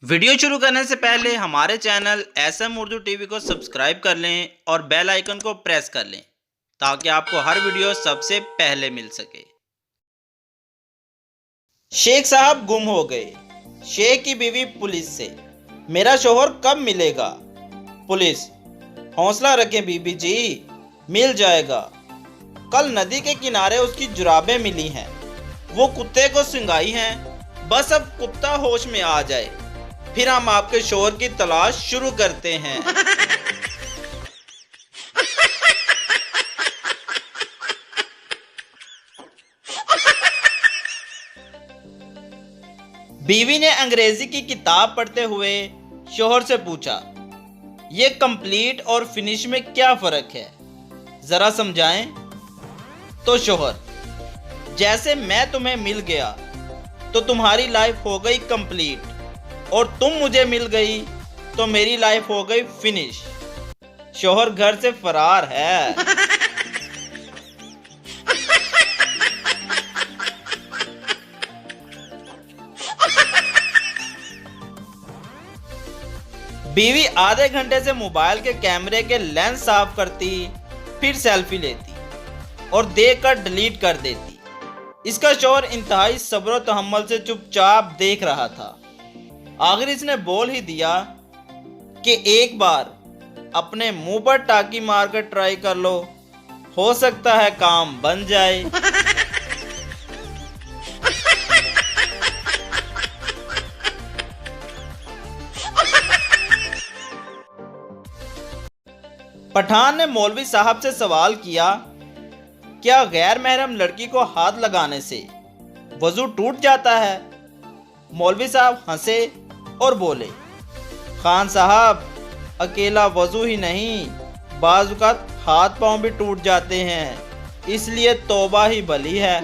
Video شروع کرنے سے پہلے ہمارے channel S M Urdu T V کو سبسکرائب کر لیں اور بیل آئیکن کو پریس کر لیں تاکہ آپ کو ہر ویڈیو سب سے پہلے مل سکے۔ شیخ صاحب گم ہو گئے۔ شیخ کی بیوی پولیس سے: میرا شوہر کب ملے گا؟ پولیس: حوصلہ رکھیں بی بی جی، مل جائے گا۔ کل ندی کے کنارے اس کی جرابیں ملی ہیں، وہ کتے کو سنگھائی ہیں، بس اب کتا ہوش میں آ جائے پھر ہم آپ کے شوہر کی تلاش شروع کرتے ہیں۔ بیوی نے انگریزی کی کتاب پڑھتے ہوئے شوہر سے پوچھا، یہ کمپلیٹ اور فنش میں کیا فرق ہے؟ ذرا سمجھائیں۔ تو شوہر: جیسے میں تمہیں مل گیا تو تمہاری لائف ہو گئی کمپلیٹ، اور تم مجھے مل گئی تو میری لائف ہو گئی فنش۔ شوہر گھر سے فرار ہے۔ بیوی آدھے گھنٹے سے موبائل کے کیمرے کے لینس صاف کرتی، پھر سیلفی لیتی اور دیکھ کر ڈیلیٹ کر دیتی۔ اس کا شوہر انتہائی صبر و تحمل سے چپ چاپ دیکھ رہا تھا۔ آخر اس نے بول ہی دیا کہ ایک بار اپنے منہ پر ٹاکی مار کر ٹرائی کر لو، ہو سکتا ہے کام بن جائے۔ پٹھان نے مولوی صاحب سے سوال کیا، کیا غیر محرم لڑکی کو ہاتھ لگانے سے وضو ٹوٹ جاتا ہے؟ مولوی صاحب ہنسے اور بولے، خان صاحب، اکیلا وضو ہی نہیں، بعض اوقات ہاتھ پاؤں بھی ٹوٹ جاتے ہیں، اس لیے توبہ ہی بھلی ہے۔